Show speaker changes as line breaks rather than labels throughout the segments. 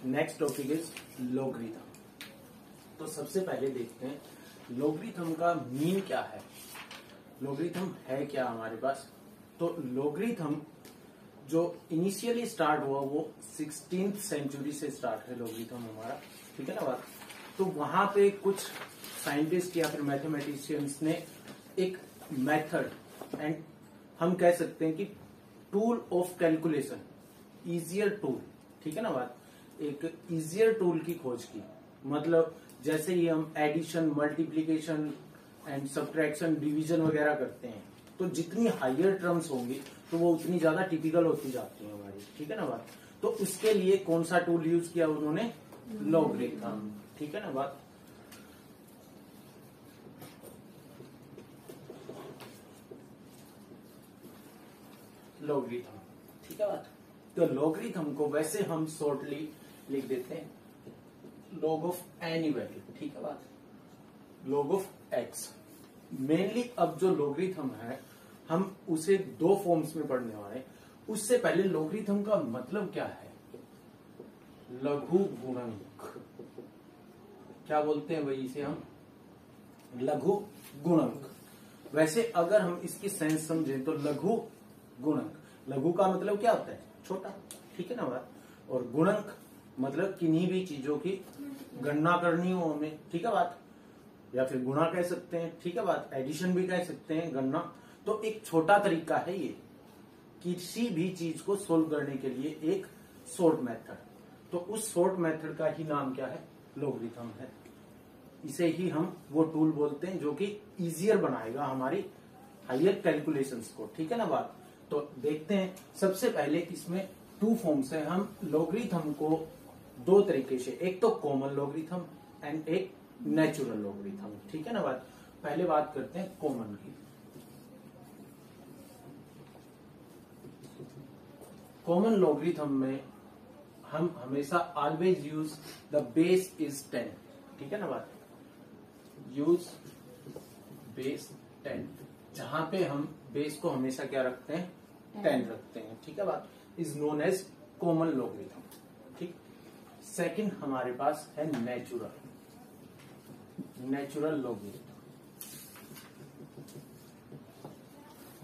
Next topic is logarithm. तो सबसे पहले देखते हैं लॉगरिथम का मीन क्या है, लॉगरिथम है क्या हमारे पास। तो लॉगरिथम जो इनिशियली स्टार्ट हुआ वो 16th सेंचुरी से स्टार्ट है लॉगरिथम हमारा, ठीक है ना बात। तो वहां पे कुछ साइंटिस्ट या फिर मैथमेटिशियंस ने एक मेथड एंड हम कह सकते हैं कि tool of calculation, easier tool, ठीक है ना बात, एक इजियर टूल की खोज की। मतलब जैसे ही हम addition, multiplication and subtraction, division वगैरह करते हैं तो जितनी हायर टर्म्स होंगी तो वो उतनी ज्यादा टिपिकल होती जाती है हमारी, ठीक है ना बात। तो उसके लिए कौन सा टूल यूज किया उन्होंने, लॉगरिथम, ठीक है ना बात। लॉगरिथम, ठीक है बात। तो लॉगरिथम को वैसे हम शॉर्टली लिख देते हैं लॉग ऑफ एनी वैल्यू, ठीक है बात, लॉग ऑफ एक्स। मेनली अब जो लॉगरिथम है हम उसे दो फॉर्म्स में पढ़ने वाले हैं। उससे पहले लॉगरिथम का मतलब क्या है, लघु गुणक, क्या बोलते हैं भाई इसे हम, लघु गुणक। वैसे अगर हम इसकी सेंस समझें तो लघु गुणक, लघु का मतलब क्या होता है, छोटा, ठीक है ना बात। और गुणक मतलब किन्हीं भी चीजों की गणना करनी हो हमें, ठीक है बात, या फिर गुणा कह सकते हैं, ठीक है बात, एडिशन भी कह सकते हैं, गणना। तो एक छोटा तरीका है ये किसी भी चीज को सोल्व करने के लिए, एक शॉर्ट मेथड। तो उस शॉर्ट मेथड का ही नाम क्या है, लॉगरिथम है। इसे ही हम वो टूल बोलते हैं जो कि इजियर बनाएगा हमारी हायर कैलकुलेशंस को, ठीक है ना बात। तो देखते हैं सबसे पहले इसमें टू फॉर्म्स है। हम लॉगरिथम को दो तरीके से, एक तो कॉमन लॉगरिथम एंड एक नेचुरल लॉगरिथम, ठीक है ना बात। पहले बात करते हैं कॉमन की। कॉमन लॉगरिथम में हम हमेशा always use the base is 10, ठीक है ना बात, यूज बेस 10, जहां पे हम बेस को हमेशा क्या रखते हैं, 10 रखते हैं, ठीक है बात, is known as common logarithm, ठीक। सेकंड हमारे पास है नेचुरल, नेचुरल लॉगरिथम,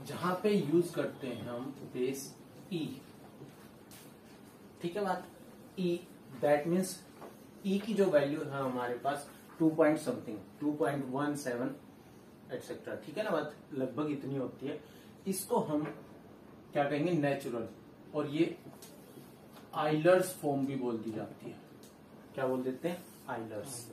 जहां पे यूज करते हैं हम बेस ई, ठीक है बात, ई, दैट मीन्स ई की जो वैल्यू है हमारे पास 2 पॉइंट समथिंग, 2.17 एटसेट्रा, ठीक है ना बात, लगभग इतनी होती है। इसको हम क्या कहेंगे, नेचुरल। और ये आइलर्स फॉर्म भी बोल दी जाती है, क्या बोल देते हैं, आइलर्स,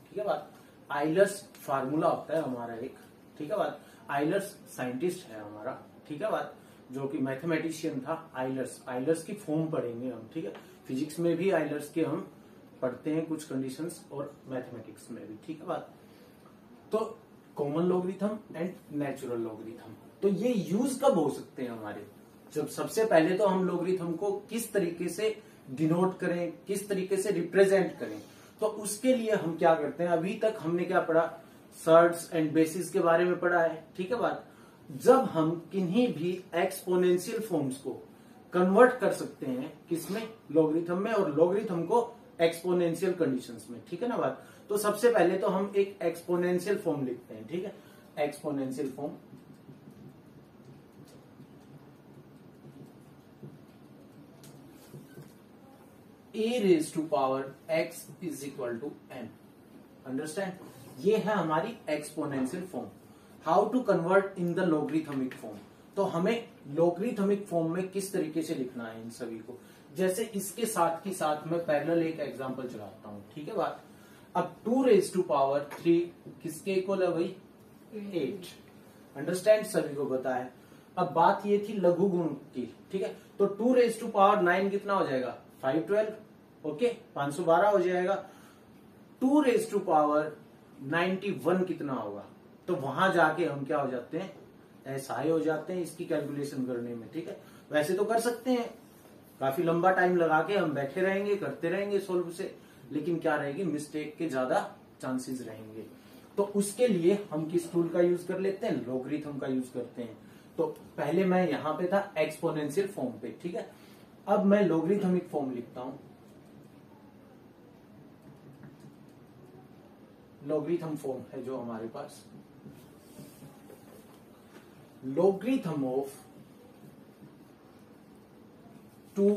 ठीक है बात। आइलर्स फार्मूला होता है हमारा एक, ठीक है बात। आइलर्स साइंटिस्ट है हमारा, ठीक है बात, जो कि मैथमेटिशियन था। आइलर्स की फॉर्म पढ़ेंगे हम, ठीक है। फिजिक्स में भी आइलर्स के हम पढ़ते हैं कुछ कंडीशंस, और मैथमेटिक्स में भी, ठीक है बात। तो common logarithm and natural logarithm, तो ये यूज कब हो सकते हैं हमारे, जब सबसे पहले तो हम लॉगरिथम को किस तरीके से डिनोट करें, किस तरीके से रिप्रेजेंट करें। तो उसके लिए हम क्या करते हैं, अभी तक हमने क्या पढ़ा, सर्ट्स एंड बेसिस के बारे में पढ़ा है, ठीक है बात। जब हम किन्हीं भी एक्सपोनेंशियल फॉर्म्स को कन्वर्ट कर सकते हैं किसमें, लॉगरिथम में, और लॉगरिथम को एक्सपोनेंशियल कंडीशंस में, ठीक है ना बात। तो सबसे पहले तो हम एक एक्सपोनेंशियल फॉर्म लिखते हैं, ठीक है, exponential form, a raise to power x is equal to n, understand. ये है हमारी exponential form. How to convert in the logarithmic form, तो हमें लॉगरिथमिक फॉर्म में किस तरीके से लिखना है इन सभी को। जैसे इसके साथ की साथ मैं पैरेलल एक एग्जांपल चलाता हूं, ठीक है बात। अब 2 रेज टू पावर 3 किसके इक्वल है भाई, 8, अंडरस्टैंड, सभी को पता है। अब बात ये थी लघु गुण की, ठीक है। तो 2 रेज टू पावर 9 कितना हो जाएगा, 512, ओके, 512 हो जाएगा। 2 रेज टू पावर 91 कितना होगा, तो वहां जाके हम क्या हो जाते हैं, ऐसा ही हो जाते हैं इसकी कैलकुलेशन करने में, ठीक है। वैसे तो कर सकते हैं, काफी लंबा टाइम लगा के हम बैठे रहेंगे, करते रहेंगे सोल्व से, लेकिन क्या रहेगी, मिस्टेक के ज्यादा चांसेस रहेंगे। तो उसके लिए हम किस टूल का यूज कर लेते हैं, लॉगरिथम का यूज करते हैं। तो पहले मैं यहां पे था एक्सपोनेंशियल फॉर्म पे, ठीक है। अब मैं लॉगरिथमिक फॉर्म लिखता हूं, लॉगरिथम फॉर्म है जो हमारे पास, logarithm of 2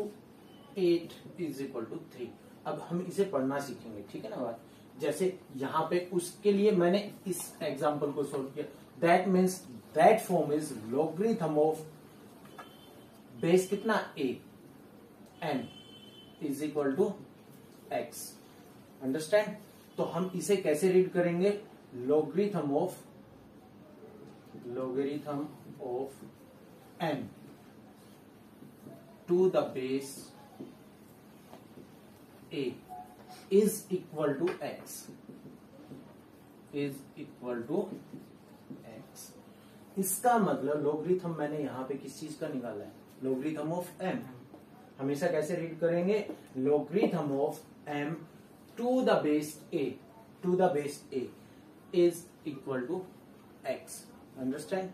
8 is equal to 3। अब हम इसे पढ़ना सीखेंगे, ठीक है ना बात। जैसे यहां पे उसके लिए मैंने इस एग्जांपल को सोल्व किया, that means that form is logarithm of base कितना a n is equal to x। Understand. तो हम इसे कैसे रीड करेंगे, logarithm of n to the base a is equal to x, is equal to x। इसका मतलब logarithm मैंने यहां पे किस चीज का निकाला है, लॉगरिथम ऑफ m। हमेशा कैसे रीड करेंगे, logarithm of m to the base a, to the base a is equal to x। Understand.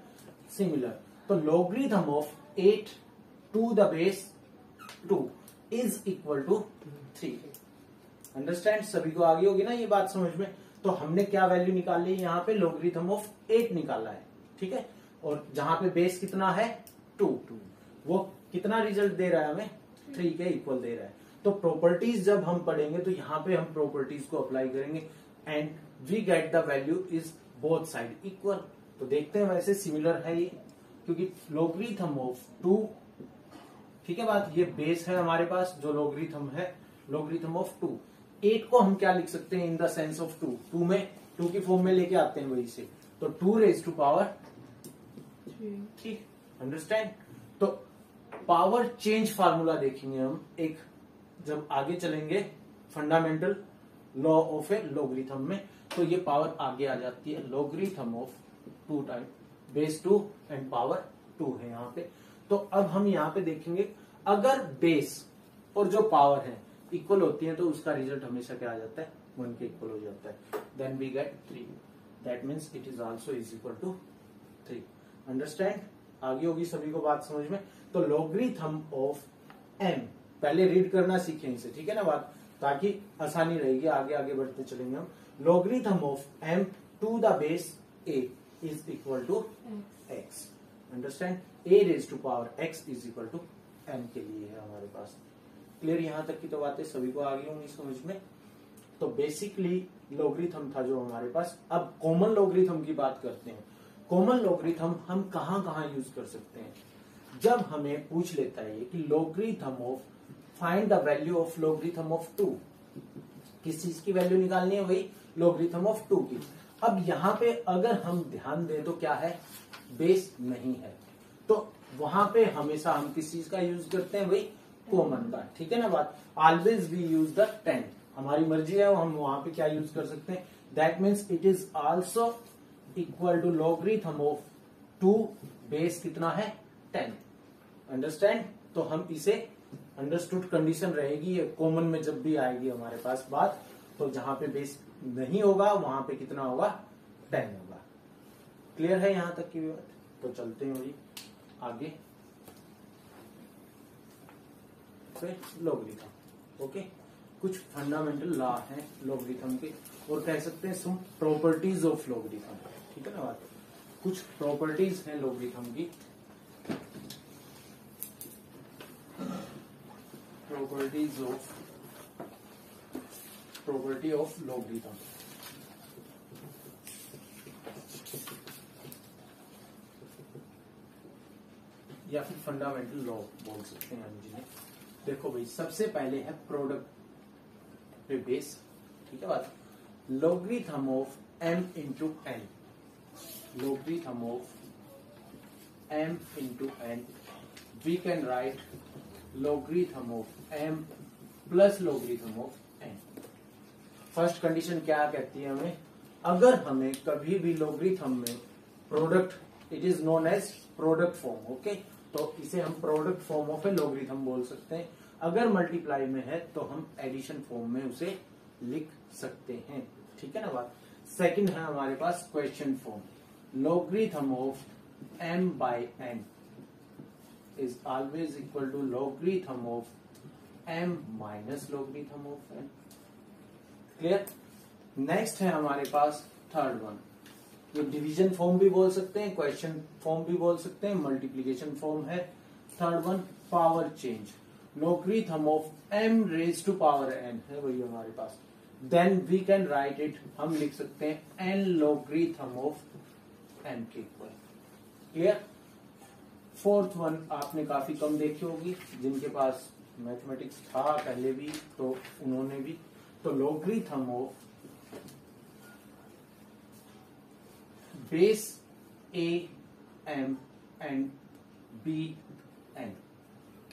Similar, तो logarithm of 8 to the base 2 is equal to 3। Understand. सभी को आगे होगी ना ये बात समझ में। तो हमने क्या वैल्यू निकाली है यहाँ पे, लॉगरिथम ऑफ 8 निकाला है, ठीक है। और जहां पे बेस कितना है 2, वो कितना रिजल्ट दे रहा है हमें, 3 के इक्वल दे रहा है। तो प्रॉपर्टीज जब हम पढ़ेंगे तो यहाँ पे हम प्रॉपर्टीज को अप्लाई करेंगे and we get the value is both side equal. तो देखते हैं, वैसे सिमिलर है ये, क्योंकि लॉगरिथम ऑफ 2, ठीक है बात, ये बेस है हमारे पास जो लॉगरिथम है, लॉगरिथम ऑफ 2। 8 को हम क्या लिख सकते हैं, इन द सेंस ऑफ 2 में 2 की फॉर्म में लेके आते हैं वही से, तो 2 रेज टू पावर 3। अंडरस्टैंड। तो पावर चेंज फार्मूला देखेंगे हम एक, जब आगे चलेंगे fundamental law of a logarithm में, तो ये पावर आगे आ जाती है, logarithm of 2 time base 2 and power 2 है यहाँ पे। तो अब हम यहाँ पे देखेंगे, अगर बेस और जो पावर है इक्वल होती है तो उसका रिजल्ट हमेशा क्या आ जाता है, 1 के इक्वल हो जाता है। Then we get 3, that means it is also is equal to 3। Understand. आगे होगी सभी को बात समझ में। तो लॉगरिथम ऑफ m, पहले रीड करना सीखें इसे, ठीक है ना बात, ताकि आसानी रहेगी, आगे आगे बढ़ते चलेंगे हम। Logarithm of m to the base a is equal to x। Understand. a raise to power x is equal to m के लिए है हमारे पास। क्लियर, यहां तक की तो बातें सभी को आगे होंगी समझ में। तो बेसिकली लॉगरिथम था जो हमारे पास। अब कॉमन लॉगरिथम की बात करते हैं। कॉमन लॉगरिथम हम कहां कहां यूज कर सकते हैं, जब हमें पूछ लेता है कि logarithm of, find the value of logarithm of 2, किस चीज की वैल्यू निकालनी है, वही लॉगरिथम ऑफ 2 की। अब यहाँ पे अगर हम ध्यान दें तो क्या है, बेस नहीं है, तो वहां पे हमेशा हम किस चीज का यूज करते हैं, वही कॉमन का, ठीक है ना बात। ऑलवेज वी यूज द 10, हमारी मर्जी है, हम वहां पे क्या यूज कर सकते हैं, that means it is also equal to logarithm of 2 base कितना है 10। अंडरस्टैंड। तो हम इसे, अंडरस्टूड कंडीशन रहेगी ये कॉमन में जब भी आएगी हमारे पास बात, तो जहां पे बेस नहीं होगा वहां पे कितना होगा, 10 होगा। क्लियर है यहां तक की बात। तो चलते हैं वही आगे, फिर लॉगरिथम। ओके, कुछ फंडामेंटल लॉ हैं लॉगरिथम के, और कह सकते हैं सम प्रॉपर्टीज ऑफ लॉगरिथम, ठीक है ना बात। कुछ प्रॉपर्टीज हैं लॉगरिथम की, प्रॉपर्टी ऑफ लॉगरिथम। या फिर फंडामेंटल लॉ बोल सकते हैं हम जिन्हें। देखो भाई, सबसे पहले है प्रोडक्ट पे बेस, ठीक है बात। Logarithm of m into n, logarithm of m into n, we can write logarithm of m plus logarithm of n। First condition क्या कहती है हमें, अगर हमें कभी भी लॉगरिथम में product, it is known as product form, okay, तो इसे हम product form of a logarithm बोल सकते हैं। अगर मल्टीप्लाई में है तो हम एडिशन फॉर्म में उसे लिख सकते हैं, ठीक है ना बात। सेकंड है हमारे पास question form, logarithm of m by n is always equal to logarithm of m minus logarithm of n। Clear. Next है हमारे पास थर्ड वन, ये डिवीजन फॉर्म भी बोल सकते हैं, क्वेश्चन फॉर्म भी बोल सकते हैं, मल्टीप्लीकेशन फॉर्म है। Third one power change, logarithm of m raise to power n है वही हमारे पास। Then we can write it, हम लिख सकते हैं n लॉगरिथम ऑफ n के इक्वल। क्लियर। फोर्थ वन आपने काफी कम देखी होगी, जिनके पास मैथमेटिक्स था पहले भी तो उन्होंने भी, तो logarithm of base a m and b n।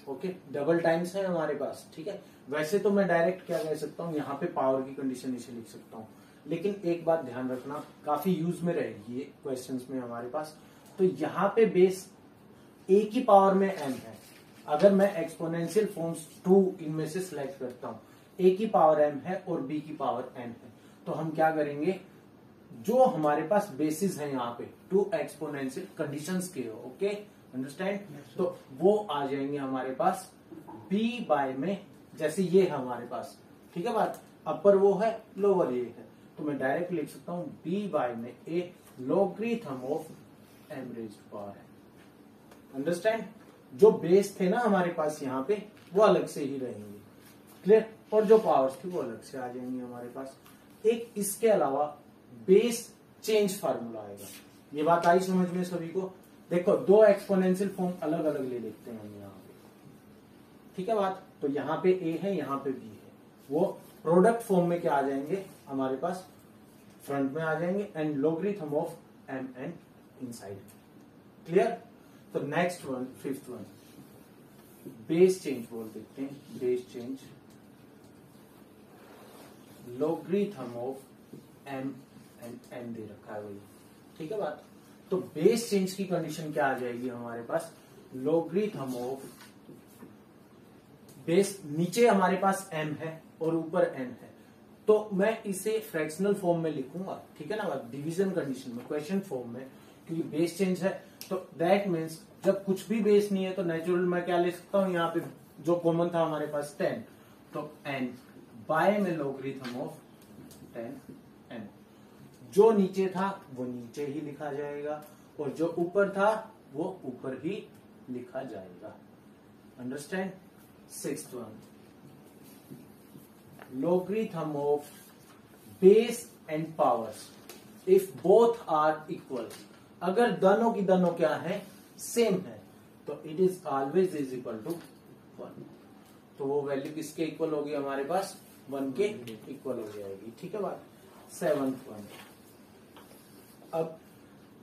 Okay, double times है हमारे पास, ठीक है। वैसे तो मैं डायरेक्ट क्या कह सकता हूँ, यहाँ पे पावर की कंडीशन इसे लिख सकता हूँ, लेकिन एक बात ध्यान रखना, काफी यूज में रहेगी ये क्वेश्चंस में हमारे पास। तो यहाँ पे बेस a की पावर में n है, अगर मैं एक्सपोनेंशियल फॉर्म्स 2 इनमें से सिलेक्ट करता हूँ, a की पावर m है और b की पावर n है, तो हम क्या करेंगे, जो हमारे पास बेसिस है यहाँ पे 2 एक्सपोनेंशियल कंडीशंस के, ओके अंडरस्टैंड, तो वो आ जाएंगे हमारे पास b बाय में, जैसे ये है हमारे पास, ठीक है बात, अपर वो है लोअर ये है, तो मैं डायरेक्ट लिख सकता हूँ b बाय में a logarithm of m raise to power n। Understand, जो बेस थे ना हमारे पास यहाँ पे वो अलग से ही रहेंगे, क्लियर, और जो पावर्स थी वो अलग से आ जाएंगी हमारे पास। एक इसके अलावा बेस चेंज फार्मूला आएगा, ये बात आई समझ में सभी को। देखो, दो एक्सपोनेंशियल फॉर्म अलग अलग ले लेते हैं हम यहाँ पे, ठीक है बात, तो यहाँ पे a है, यहाँ पे b है, वो प्रोडक्ट फॉर्म में क्या आ जाएंगे हमारे पास, फ्रंट में आ जाएंगे, and logarithm of m n inside. Clear. तो next one, fifth one, base change बोल देते हैं, base change logarithm of m and n दे रखा है वही, ठीक है बात। तो बेस चेंज की कंडीशन क्या आ जाएगी हमारे पास, लॉगरिथम ऑफ बेस, नीचे हमारे पास m है और ऊपर n है, तो मैं इसे फ्रैक्शनल फॉर्म में लिखूंगा, ठीक है ना बात, डिवीजन कंडीशन में, क्वेश्चन फॉर्म में, क्योंकि बेस चेंज है, तो दैट मीन्स जब कुछ भी बेस नहीं है तो नेचुरल मैं क्या ले सकता हूं, यहाँ पे जो कॉमन था हमारे पास 10, तो n बाय में लॉगरिथम ऑफ 10n, जो नीचे था वो नीचे ही लिखा जाएगा और जो ऊपर था वो ऊपर ही लिखा जाएगा। Understand. Sixth one, logarithm of base and powers if both are equal, अगर दोनों की दोनों क्या है, सेम है, तो it is always is equal to 1, तो वो वैल्यू किसके इक्वल होगी हमारे पास, 1 के इक्वल हो जाएगी, ठीक है बात। सेवंथ वन, अब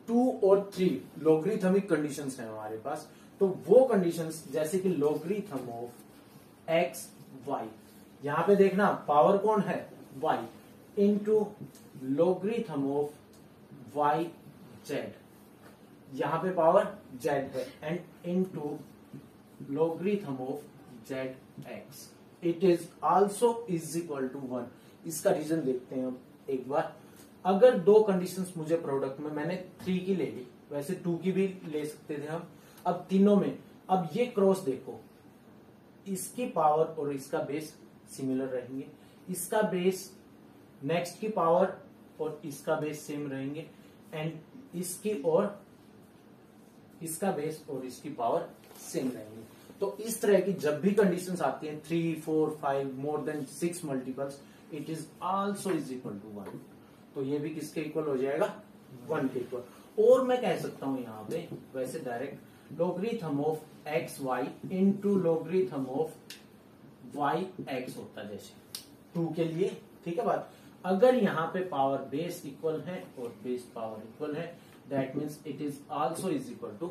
2 और 3 लॉगरिथमिक कंडीशंस हैं हमारे पास, तो वो कंडीशंस जैसे कि लॉगरिथम ऑफ x y, यहां पे देखना पावर कौन है, y, into logarithm of y z, यहां पे पावर z है, and into logarithm of z x, it is also is equal to 1। इसका रीजन देखते हैं अब एक बार। अगर दो कंडीशंस मुझे प्रोडक्ट में, मैंने 3 की ले ली, वैसे 2 की भी ले सकते थे हम, अब तीनों में, अब ये क्रॉस देखो, इसकी पावर और इसका बेस सिमिलर रहेंगे, इसका बेस नेक्स्ट की पावर और इसका बेस सेम रहेंगे, एंड इसकी और इसका बेस और इसकी पावर सेम रहेंगे। तो इस तरह की जब भी कंडीशंस आती हैं 3, 4, 5 more than 6 multiples, it is also is equal to 1, तो ये भी किसके इक्वल हो जाएगा, 1 के इक्वल। और मैं कह सकता हूं यहाँ पे वैसे direct logarithm of x y into logarithm of y x होता है, जैसे 2 के लिए, ठीक है बात। अगर यहाँ पे पावर बेस इक्वल है और बेस पावर इक्वल है, that means it is also is equal to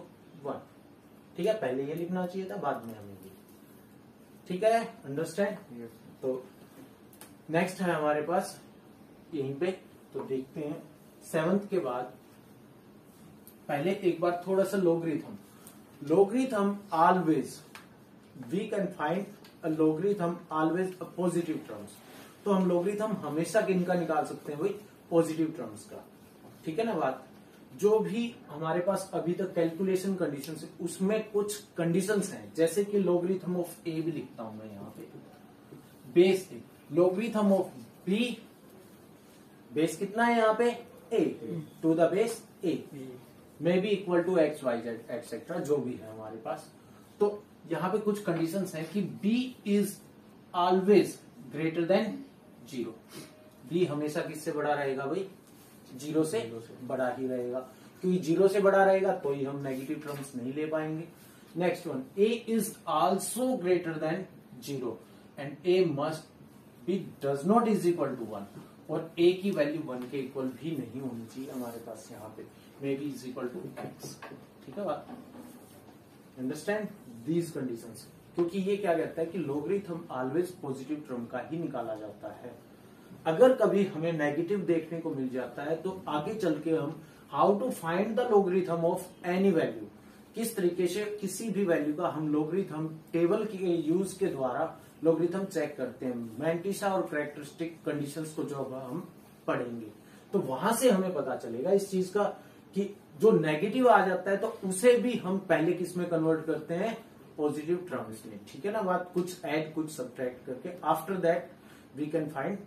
1, ठीक है। पहले ये लिखना चाहिए था, बाद में हमें ये, ठीक है, अंडरस्टैंड। तो नेक्स्ट है हमारे पास यहीं पे, तो देखते हैं 7th के बाद, पहले एक बार थोड़ा सा logarithm, logarithm always, we can find a logarithm always a positive terms, तो हम लॉगरिथम हमेशा किनका निकाल सकते हैं, वही पॉजिटिव टर्म्स का, ठीक है ना बात। जो भी हमारे पास अभी तक कैलकुलेशन कंडीशन है उसमें कुछ कंडीशंस हैं, जैसे कि लॉगरिथम ऑफ ए भी लिखता हूं मैं यहाँ पे, base a, logarithm of b base कितना है यहाँ पे a, to the base a may be equal to x y z etcetera जो भी है हमारे पास। तो यहाँ पे कुछ कंडीशंस हैं कि b is always greater than 0। b हमेशा किससे बड़ा रहेगा भाई, 0 से बड़ा ही रहेगा, क्योंकि 0 से बड़ा रहेगा तो ही हम नेगेटिव टर्म्स नहीं ले पाएंगे। Next one, a is also greater than 0 and a must be does not is equal to 1, और a की वैल्यू 1 के इक्वल भी नहीं होनी चाहिए हमारे पास यहाँ पे, may be is equal to x। ठीक है बात, अंडरस्टैंड दीज कंडीशंस, क्योंकि ये क्या कहता है कि लोगरिथम ऑलवेज पॉजिटिव टर्म का ही निकाला जाता है। अगर कभी हमें नेगेटिव देखने को मिल जाता है तो आगे चल के हम how to find the logarithm of any value, किस तरीके से किसी भी वैल्यू का हम लोगरिथम टेबल के यूज के द्वारा लोगरिथम चेक करते हैं, मैंटिसा और कैरेक्टरिस्टिक कंडीशंस को जो हम पढ़ेंगे तो वहां से हमें पता चलेगा इस चीज का कि जो नेगेटिव आ जाता है तो उसे भी हम पहले किस में कन्वर्ट करते हैं, पॉजिटिव टर्म्स में। ठीक है ना बात, कुछ ऐड कुछ सब्ट्रैक्ट करके after that we can find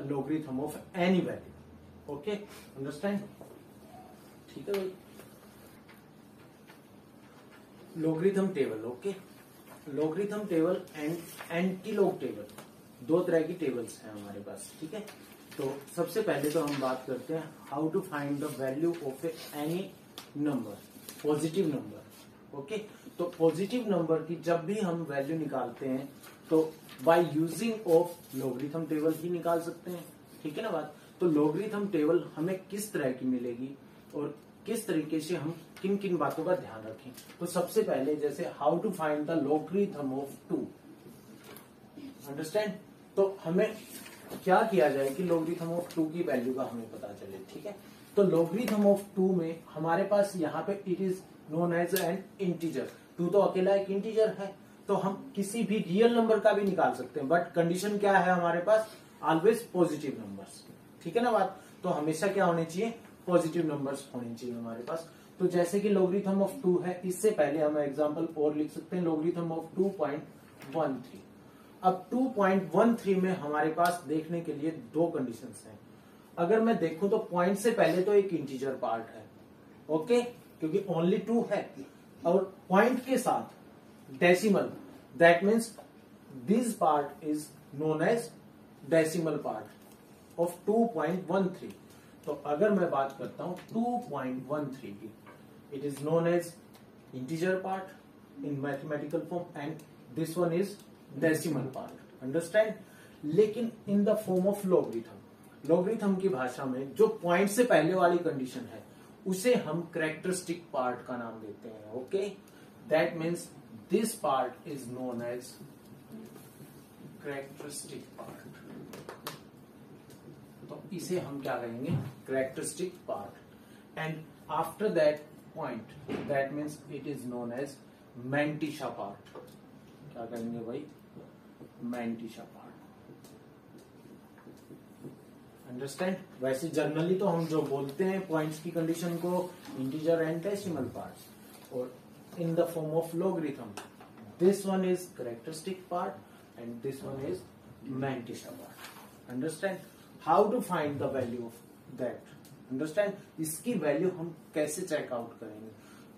logarithm of any value. Okay, understand? ठीक है भाई, logarithm table. Okay, logarithm table and antilog table, दो तरह की टेबल्स हैं हमारे पास। ठीक है, तो सबसे पहले तो हम बात करते हैं how to find the value of any number, positive number. Okay, तो पॉजिटिव नंबर की जब भी हम वैल्यू निकालते हैं तो by using of logarithm table ही निकाल सकते हैं। ठीक है ना बात, तो लोगरिथम टेबल हमें किस तरह की मिलेगी और किस तरीके से हम किन किन बातों का ध्यान रखें। तो सबसे पहले जैसे how to find the logarithm of 2, understand? तो हमें क्या किया जाए कि लोगरिथम ऑफ 2 की वैल्यू का हमें पता चले। ठीक है, तो लोगरिथम ऑफ 2 में हमारे पास यहाँ पे it is known as an integer, 2 तो अकेला एक इंटीजर है, तो हम किसी भी रियल नंबर का भी निकाल सकते हैं, बट कंडीशन क्या है हमारे पास, ऑलवेज पॉजिटिव नंबर्स। ठीक है ना बात, तो हमेशा क्या होने चाहिए, पॉजिटिव नंबर्स होने चाहिए हमारे पास। तो जैसे कि लोगरिथम ऑफ 2 है, इससे पहले हम एग्जांपल और लिख सकते हैं, लोगरिथम ऑफ 2.13। अब 2.13 में हमारे पास देखने के लिए दो कंडीशंस हैं। अगर मैं देखूं तो पॉइंट से पहले तो एक इंटीजर पार्ट है, ओके, क्योंकि ओनली 2 है, और पॉइंट के साथ decimal, that means this part is known as decimal part of 2.13। तो अगर मैं बात करता हूं 2.13 की, it is known as integer part in mathematical form and this one is decimal part, understand? लेकिन in the form of logarithm, logarithm की भाषा में जो पॉइंट से पहले वाली कंडीशन है उसे हम कैरेक्टरिस्टिक पार्ट का नाम देते हैं। Okay, that means this part is known as characteristic part, तो इसे हम क्या कहेंगे, characteristic part. And after that point, that means it is known as mantissa part. क्या कहेंगे भाई, मैंटिसा पार्ट, अंडरस्टैंड? वैसे जनरली तो हम जो बोलते हैं पॉइंट्स की कंडीशन को इंटीजर एंड डेसिमल पार्ट्स, और in the form of logarithm this one is characteristic part and this one is mantissa part, understand? How to find the value of that, understand? इसकी value हम कैसे check out करेंगे।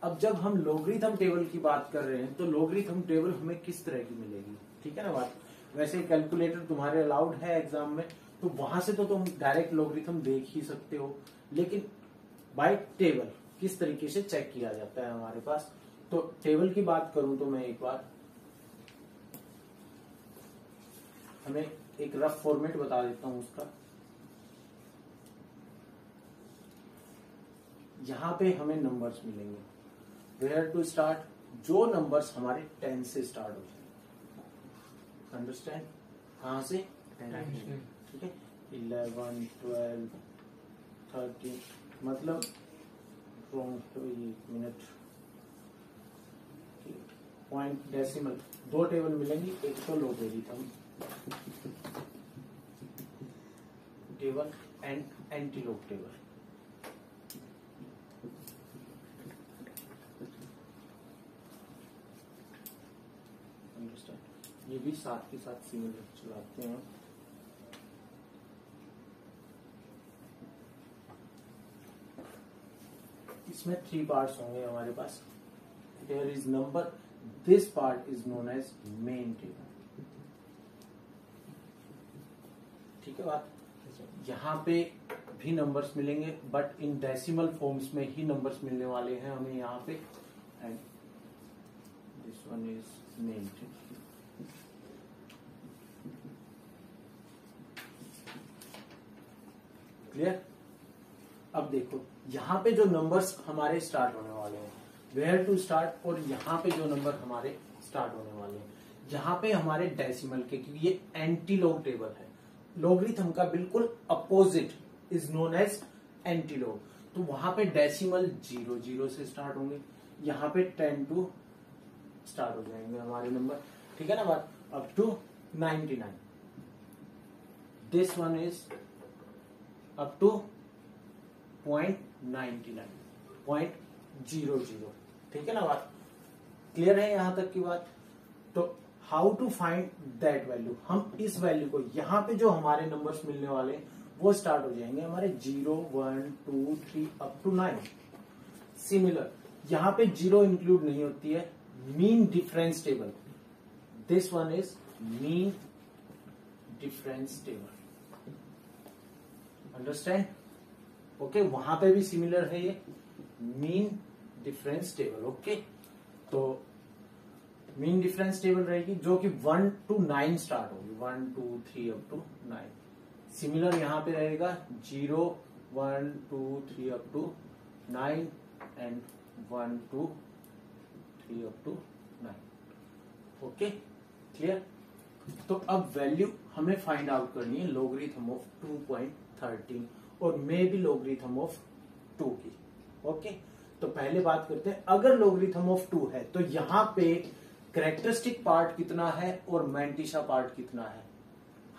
अब जब हम logarithm table की बात कर रहे हैं तो लोगरिथम टेबल हमें किस तरह की मिलेगी, ठीक है ना बात? वैसे कैलकुलेटर तुम्हारे अलाउड है एग्जाम में, तो वहां से तो तुम डायरेक्ट लोगरिथम देख ही सकते हो, लेकिन बाय टेबल किस तरीके से चेक किया जाता है हमारे पास। तो टेबल की बात करूं तो मैं एक बार हमें एक रफ फॉर्मेट बता देता हूं उसका। यहां पे हमें नंबर्स मिलेंगे, वेयर टू स्टार्ट, जो नंबर्स हमारे 10 से स्टार्ट हो जाए, अंडरस्टैंड? कहां से, 10, ठीक है, 11, 12, 13, मतलब एक मिनट, पॉइंट डेसिमल, दो टेबल मिलेंगी, एक तो logarithm table and antilog table. ये भी साथ के साथ सिमिलर चलाते हैं। इसमें 3 पार्ट्स होंगे हमारे पास। Here is number, this part is known as main table। ठीक है बात। यहाँ पे भी नंबर्स मिलेंगे बट इन डेसिमल फॉर्म्स में ही नंबर्स मिलने वाले हैं हमें यहाँ पे। And this one is main table. Clear. अब देखो यहाँ पे जो नंबर्स हमारे स्टार्ट होने वाले हैं, वेयर टू स्टार्ट, और यहाँ पे जो नंबर हमारे स्टार्ट होने वाले हैं, यहाँ पे हमारे डेसिमल के, क्योंकि ये एंटीलॉग टेबल है, लॉगरिथम का बिल्कुल opposite is known as antilog. तो वहां पे डेसिमल 0 से स्टार्ट होंगे, यहाँ पे 10 to स्टार्ट हो जाएंगे हमारे नंबर। ठीक है ना बात। Up to 99। This one is up to 0.99, 0.00। ठीक है ना बात। क्लियर है यहां तक की बात। तो how to find that value, हम इस वैल्यू को, यहाँ पे जो हमारे नंबर्स मिलने वाले वो स्टार्ट हो जाएंगे हमारे 0, 1, 2, 3 अप टू 9। सिमिलर यहाँ पे 0 इंक्लूड नहीं होती है, mean difference table. This one is mean difference table. Understand. Okay, वहां पे भी सिमिलर है ये मीन डिफरेंस टेबल। ओके, तो मीन डिफरेंस टेबल रहेगी जो कि 1 to 9 स्टार्ट होगी, 1, 2, 3 अप टू 9। सिमिलर यहाँ पे रहेगा 0, 1, 2, 3 up to 9 and 1, 2, 3 up to 9। Okay, clear. तो अब वैल्यू हमें फाइंड आउट करनी है लॉगरिथम ऑफ 2.13 और मे बी लॉगरिथम ऑफ 2 की। ओके, तो पहले बात करते हैं, अगर लॉगरिथम ऑफ 2 है तो यहाँ पे कैरेक्टरिस्टिक पार्ट कितना है और मैंटिसा पार्ट कितना है।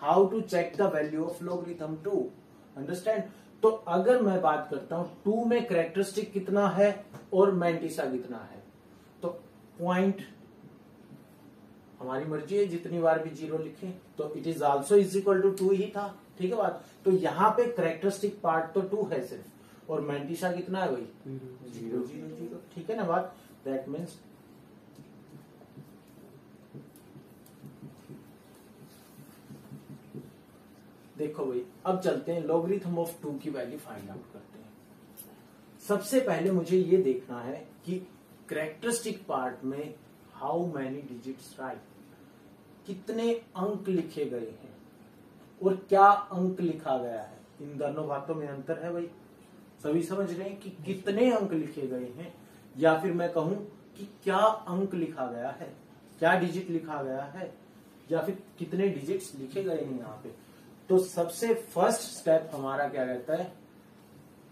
How to check the value of logarithm 2, understand. तो अगर मैं बात करता हूं 2 में कैरेक्टरिस्टिक कितना है और मैंटिसा कितना है, तो पॉइंट हमारी मर्जी है, जितनी बार भी 0 लिखें तो it is also is equal to 2 ही था। ठीक है बात। तो यहाँ पे कैरेक्टरिस्टिक पार्ट तो 2 है सिर्फ, और मैंटिसा कितना है भाई 0, 0, 0। ठीक है ना बात। दैट मीन्स देखो भाई, अब चलते हैं लॉगरिथम ऑफ 2 की वैल्यू फाइंड आउट करते हैं। सबसे पहले मुझे ये देखना है कि कैरेक्टरिस्टिक पार्ट में हाउ मैनी डिजिट्स राइट, कितने अंक लिखे गए हैं और क्या अंक लिखा गया है। इन दोनों बातों में अंतर है भाई। सभी समझ रहे हैं कि कितने अंक लिखे गए हैं, या फिर मैं कहूं कि क्या अंक लिखा गया है, क्या डिजिट लिखा गया है, या फिर कितने डिजिट्स लिखे गए हैं यहाँ पे। तो सबसे फर्स्ट स्टेप हमारा क्या रहता है,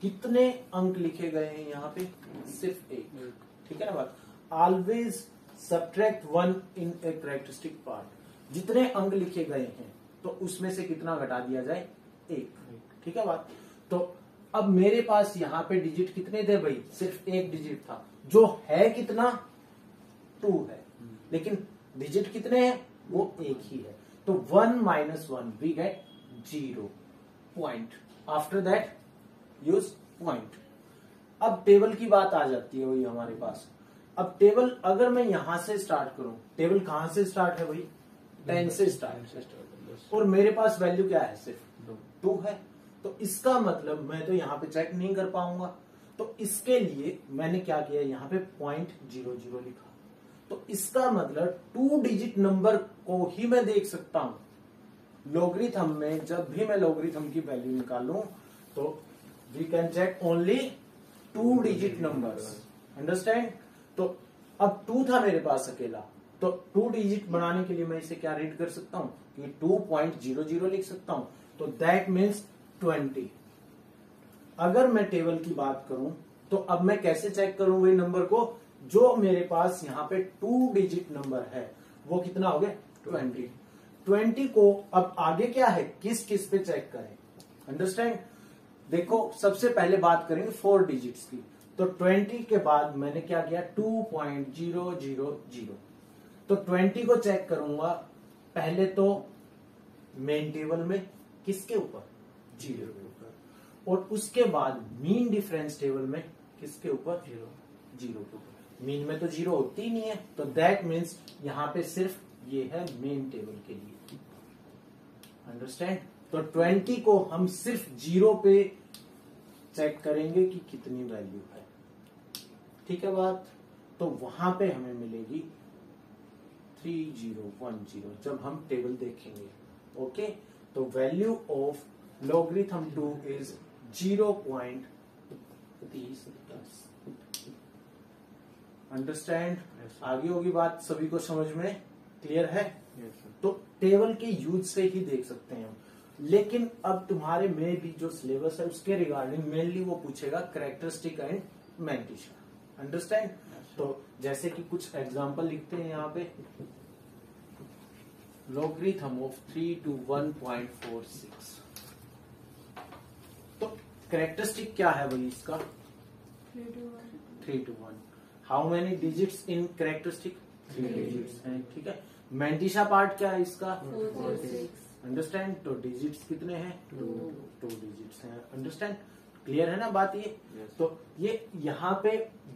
कितने अंक लिखे गए हैं यहाँ पे, सिर्फ 1। ठीक है ना बात। Always subtract 1 in a characteristic part. जितने अंक लिखे गए हैं तो उसमें से कितना घटा दिया जाए, 1। ठीक है बात। तो अब मेरे पास यहाँ पे डिजिट कितने थे भाई, सिर्फ 1 डिजिट था, जो है कितना 2 है, लेकिन डिजिट कितने हैं, वो 1 ही है। तो 1 - 1 we get 0 point. After that use point. अब टेबल की बात आ जाती है वही हमारे पास। अब टेबल अगर मैं यहां से स्टार्ट करूं, टेबल कहां से स्टार्ट है भाई, 10 से स्टार्ट, और मेरे पास वैल्यू क्या है, सिर्फ 2 है। तो इसका मतलब मैं तो यहाँ पे चेक नहीं कर पाऊंगा। तो इसके लिए मैंने क्या किया, यहाँ पे 0.00 लिखा। तो इसका मतलब 2 डिजिट नंबर को ही मैं देख सकता हूं लॉगरिथम में। जब भी मैं लॉगरिथम की वैल्यू निकालूं तो we can check only 2 digit numbers, understand. तो अब 2 था मेरे पास अकेला, तो 2 डिजिट बनाने के लिए मैं इसे क्या रीड कर सकता हूं कि 2.00 लिख सकता हूं। तो दैट मीन्स 20। अगर मैं टेबल की बात करूं तो अब मैं कैसे चेक करूं वही नंबर को, जो मेरे पास यहाँ पे 2 डिजिट नंबर है वो कितना हो गया, 20। 20 को अब आगे क्या है, किस किस पे चेक करें, अंडरस्टैंड। देखो सबसे पहले बात करेंगे 4 डिजिट्स की। तो 20 के बाद मैंने क्या किया, 2.000। तो 20 को चेक करूंगा पहले तो मेन टेबल में, किसके ऊपर, 0 के ऊपर, और उसके बाद मीन डिफरेंस टेबल में किसके ऊपर? जीरो के ऊपर। मीन में तो जीरो होती ही नहीं है, तो दैट मीन्स यहाँ पे सिर्फ ये है मेन टेबल के लिए। अंडरस्टैंड? तो 20 को हम सिर्फ जीरो पे चेक करेंगे कि कितनी वैल्यू है। ठीक है बात? तो वहां पे हमें मिलेगी 3010 जब हम टेबल देखेंगे। ओके, तो value of logarithm 2 is 0.30। Understand? आगे होगी बात, सभी को समझ में क्लियर है? तो टेबल के यूज से ही देख सकते हैं हम। लेकिन अब तुम्हारे में भी जो सिलेबस है उसके रिगार्डिंग मेनली वो पूछेगा कैरेक्टरिस्टिक एंड मैंटिशा। अंडरस्टैंड? तो जैसे कि कुछ एग्जांपल लिखते हैं यहाँ पे, लॉगरिथम ऑफ 3 to 1.46। तो कैरेक्टरिस्टिक क्या है भाई इसका? 3 to 1। How many digits in characteristic? 3 digits हैं। ठीक है। मैंटिशा पार्ट क्या है इसका?
4 6।
अंडरस्टैंड? तो डिजिट्स कितने हैं? 2 डिजिट्स हैं। अंडरस्टैंड? क्लियर है ना बात ये? तो ये यहाँ पे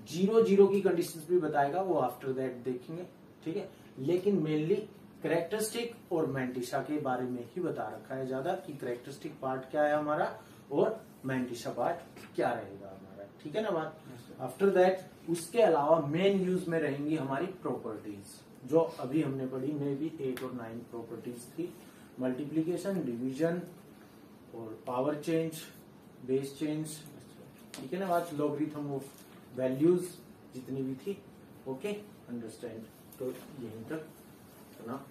0 की कंडीशंस भी बताएगा, वो आफ्टर दैट देखेंगे। ठीक है। लेकिन मेनली कैरेक्टरिस्टिक और मैंटिशा के बारे में ही बता रखा है ज्यादा, कि कैरेक्टरिस्टिक पार्ट क्या है हमारा और मैंटिशा पार्ट क्या रहेगा हमारा। ठीक है ना बात? आफ्टर दैट उसके अलावा मेन यूज में रहेंगी हमारी प्रॉपर्टीज, जो अभी हमने पढ़ी। मे बी 8 और 9 प्रॉपर्टीज थी, मल्टीप्लीकेशन, डिवीजन और पावर चेंज, बेस चेंज। ठीक है ना बात? लॉगरिथम ऑफ वैल्यूज जितनी भी थी। Okay, understand? तो यहीं तक ना।